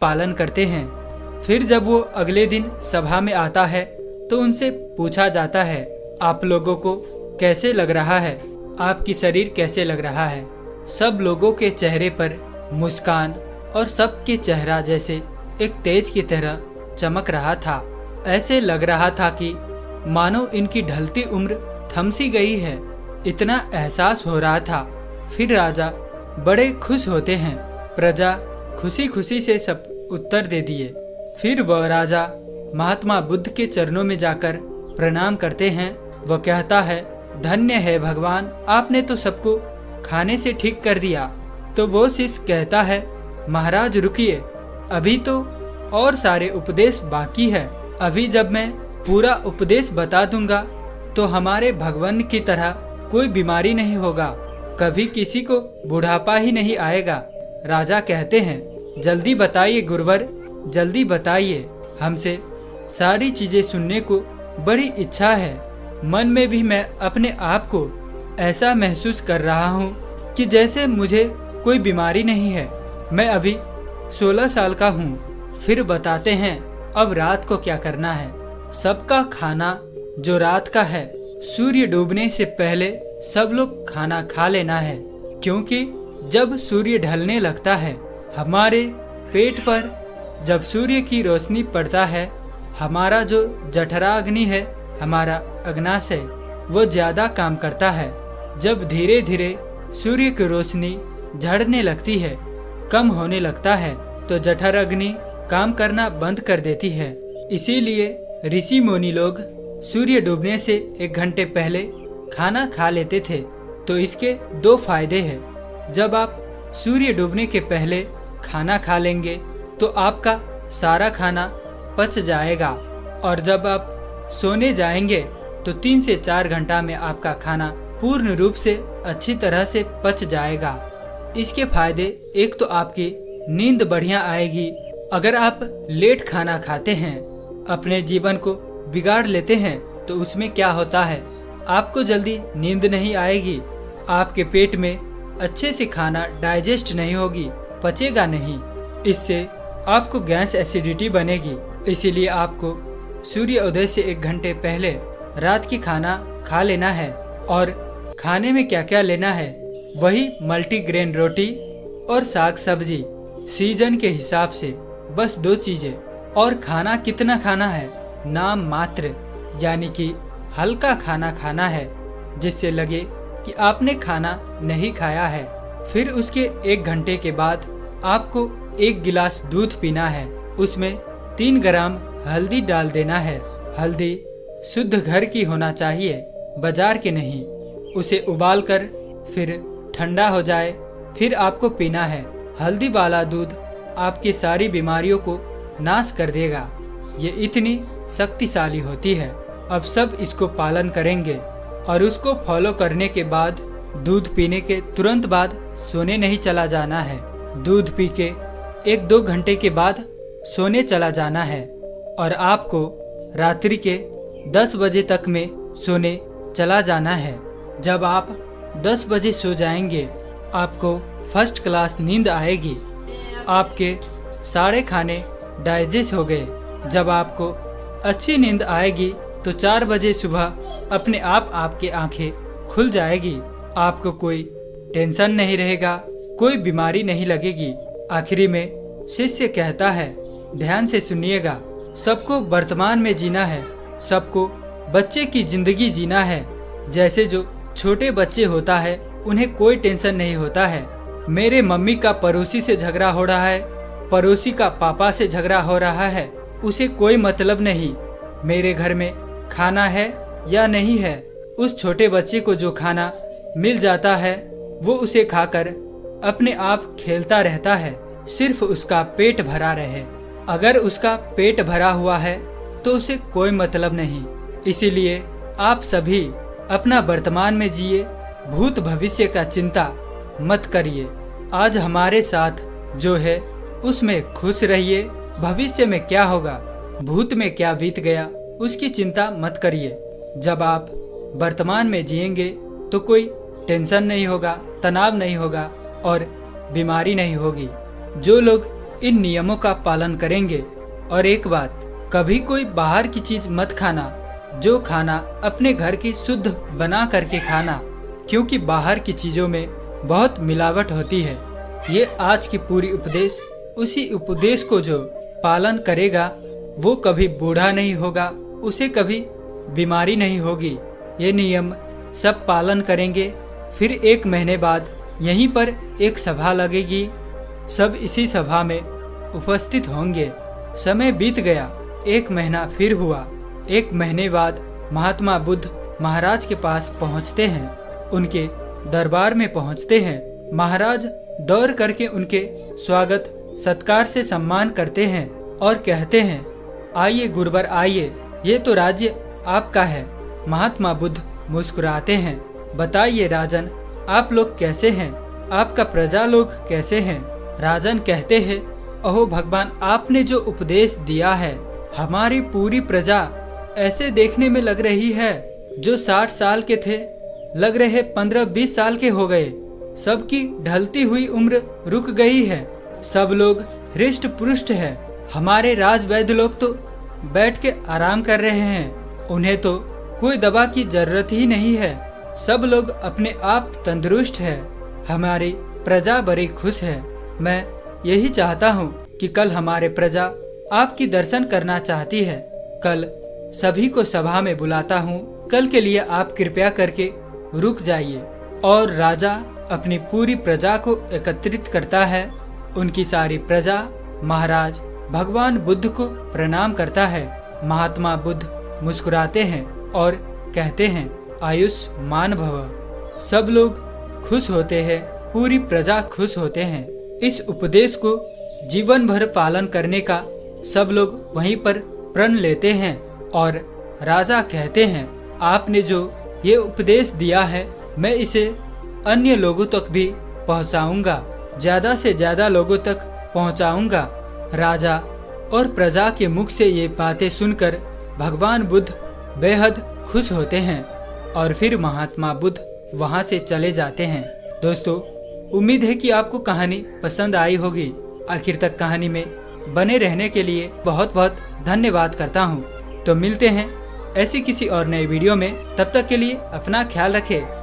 पालन करते हैं। फिर जब वो अगले दिन सभा में आता है तो उनसे पूछा जाता है, आप लोगों को कैसे लग रहा है, आपकी शरीर कैसे लग रहा है। सब लोगों के चेहरे पर मुस्कान और सबके चेहरा जैसे एक तेज की तरह चमक रहा था। ऐसे लग रहा था कि मानो इनकी ढलती उम्र थम सी गई है, इतना एहसास हो रहा था। फिर राजा बड़े खुश होते हैं। प्रजा खुशी खुशी से सब उत्तर दे दिए। फिर वह राजा महात्मा बुद्ध के चरणों में जाकर प्रणाम करते हैं। वह कहता है, धन्य है भगवान, आपने तो सबको खाने से ठीक कर दिया। तो वो शिष्य कहता है, महाराज रुकिए, अभी तो और सारे उपदेश बाकी है। अभी जब मैं पूरा उपदेश बता दूंगा तो हमारे भगवान की तरह कोई बीमारी नहीं होगा, कभी किसी को बुढ़ापा ही नहीं आएगा। राजा कहते हैं, जल्दी बताइए गुरुवर, जल्दी बताइए, हमसे सारी चीजें सुनने को बड़ी इच्छा है। मन में भी मैं अपने आप को ऐसा महसूस कर रहा हूँ कि जैसे मुझे कोई बीमारी नहीं है। मैं अभी 16 साल का हूँ। फिर बताते हैं अब रात को क्या करना है। सबका खाना जो रात का है, सूर्य डूबने से पहले सब लोग खाना खा लेना है, क्योंकि जब सूर्य ढलने लगता है हमारे पेट पर जब सूर्य की रोशनी पड़ता है, हमारा जो जठराग्नि है, हमारा अग्नाशय, वो ज्यादा काम करता है। जब धीरे धीरे सूर्य की रोशनी झड़ने लगती है, कम होने लगता है, तो जठराग्नि काम करना बंद कर देती है। इसीलिए ऋषि मुनि लोग सूर्य डूबने से 1 घंटे पहले खाना खा लेते थे। तो इसके 2 फायदे हैं। जब आप सूर्य डूबने के पहले खाना खा लेंगे तो आपका सारा खाना पच जाएगा, और जब आप सोने जाएंगे तो 3 से 4 घंटा में आपका खाना पूर्ण रूप से अच्छी तरह से पच जाएगा। इसके फायदे, एक तो आपकी नींद बढ़िया आएगी। अगर आप लेट खाना खाते हैं, अपने जीवन को बिगाड़ लेते हैं, तो उसमें क्या होता है, आपको जल्दी नींद नहीं आएगी, आपके पेट में अच्छे से खाना डाइजेस्ट नहीं होगी, पचेगा नहीं। इससे आपको गैस एसिडिटी बनेगी। इसीलिए आपको सूर्य उदय से 1 घंटे पहले रात की खाना खा लेना है। और खाने में क्या क्या लेना है, वही मल्टीग्रेन रोटी और साग सब्जी, सीजन के हिसाब से, बस 2 चीजें। और खाना कितना खाना है, नाम मात्र, यानी कि हल्का खाना खाना है, जिससे लगे कि आपने खाना नहीं खाया है। फिर उसके 1 घंटे के बाद आपको 1 गिलास दूध पीना है। उसमें 3 ग्राम हल्दी डाल देना है। हल्दी शुद्ध घर की होना चाहिए, बाजार की नहीं। उसे उबालकर फिर ठंडा हो जाए, फिर आपको पीना है। हल्दी वाला दूध आपकी सारी बीमारियों को नाश कर देगा। ये इतनी शक्तिशाली होती है। अब सब इसको पालन करेंगे, और उसको फॉलो करने के बाद दूध पीने के तुरंत बाद सोने नहीं चला जाना है। दूध पी के 1-2 घंटे के बाद सोने चला जाना है, और आपको रात्रि के 10 बजे तक में सोने चला जाना है। जब आप 10 बजे सो जाएंगे, आपको फर्स्ट क्लास नींद आएगी। आपके सारे खाने डाइजेस्ट हो गए। जब आपको अच्छी नींद आएगी तो 4 बजे सुबह अपने आप आपकी आंखें खुल जाएगी। आपको कोई टेंशन नहीं रहेगा, कोई बीमारी नहीं लगेगी। आखिरी में शिष्य कहता है, ध्यान से सुनिएगा, सबको वर्तमान में जीना है, सबको बच्चे की जिंदगी जीना है। जैसे जो छोटे बच्चे होता है, उन्हें कोई टेंशन नहीं होता है। मेरे मम्मी का पड़ोसी से झगड़ा हो रहा है, पड़ोसी का पापा से झगड़ा हो रहा है, उसे कोई मतलब नहीं। मेरे घर में खाना है या नहीं है, उस छोटे बच्चे को जो खाना मिल जाता है वो उसे खाकर अपने आप खेलता रहता है, सिर्फ उसका पेट भरा रहे। अगर उसका पेट भरा हुआ है तो उसे कोई मतलब नहीं। इसीलिए आप सभी अपना वर्तमान में जिए, भूत भविष्य का चिंता मत करिए। आज हमारे साथ जो है उसमें खुश रहिए। भविष्य में क्या होगा, भूत में क्या बीत गया, उसकी चिंता मत करिए। जब आप वर्तमान में जिएंगे तो कोई टेंशन नहीं होगा, तनाव नहीं होगा और बीमारी नहीं होगी। जो लोग इन नियमों का पालन करेंगे। और एक बात, कभी कोई बाहर की चीज मत खाना, जो खाना अपने घर की शुद्ध बना करके खाना, क्योंकि बाहर की चीजों में बहुत मिलावट होती है। ये आज की पूरी उपदेश, उसी उपदेश को जो पालन करेगा वो कभी बूढ़ा नहीं होगा, उसे कभी बीमारी नहीं होगी। ये नियम सब पालन करेंगे। फिर 1 महीने बाद यहीं पर एक सभा लगेगी, सब इसी सभा में उपस्थित होंगे। समय बीत गया, 1 महीना फिर हुआ। 1 महीने बाद महात्मा बुद्ध महाराज के पास पहुंचते हैं, उनके दरबार में पहुंचते हैं। महाराज दौड़ करके उनके स्वागत सत्कार से सम्मान करते हैं और कहते हैं, आइए गुरुवर आइए, ये तो राज्य आपका है। महात्मा बुद्ध मुस्कुराते हैं, बताइए राजन, आप लोग कैसे हैं, आपका प्रजा लोग कैसे हैं। राजन कहते हैं, अहो भगवान, आपने जो उपदेश दिया है, हमारी पूरी प्रजा ऐसे देखने में लग रही है जो 60 साल के थे, लग रहे 15-20 साल के हो गए। सबकी ढलती हुई उम्र रुक गई है, सब लोग हृष्ट पुष्ट है। हमारे राजवैद्य लोग तो बैठ के आराम कर रहे हैं, उन्हें तो कोई दवा की जरूरत ही नहीं है। सब लोग अपने आप तंदुरुस्त है, हमारी प्रजा बड़ी खुश है। मैं यही चाहता हूँ कि कल हमारे प्रजा आपकी दर्शन करना चाहती है। कल सभी को सभा में बुलाता हूँ, कल के लिए आप कृपया करके रुक जाइए। और राजा अपनी पूरी प्रजा को एकत्रित करता है। उनकी सारी प्रजा महाराज भगवान बुद्ध को प्रणाम करता है। महात्मा बुद्ध मुस्कुराते हैं और कहते हैं, आयुष्मान भव। सब लोग खुश होते हैं, पूरी प्रजा खुश होते हैं। इस उपदेश को जीवन भर पालन करने का सब लोग वहीं पर प्रण लेते हैं। और राजा कहते हैं, आपने जो ये उपदेश दिया है, मैं इसे अन्य लोगों तक भी पहुंचाऊंगा, ज्यादा से ज्यादा लोगों तक पहुंचाऊंगा। राजा और प्रजा के मुख से ये बातें सुनकर भगवान बुद्ध बेहद खुश होते हैं और फिर महात्मा बुद्ध वहां से चले जाते हैं। दोस्तों, उम्मीद है कि आपको कहानी पसंद आई होगी। आखिर तक कहानी में बने रहने के लिए बहुत बहुत धन्यवाद करता हूँ। तो मिलते हैं ऐसी किसी और नए वीडियो में, तब तक के लिए अपना ख्याल रखें।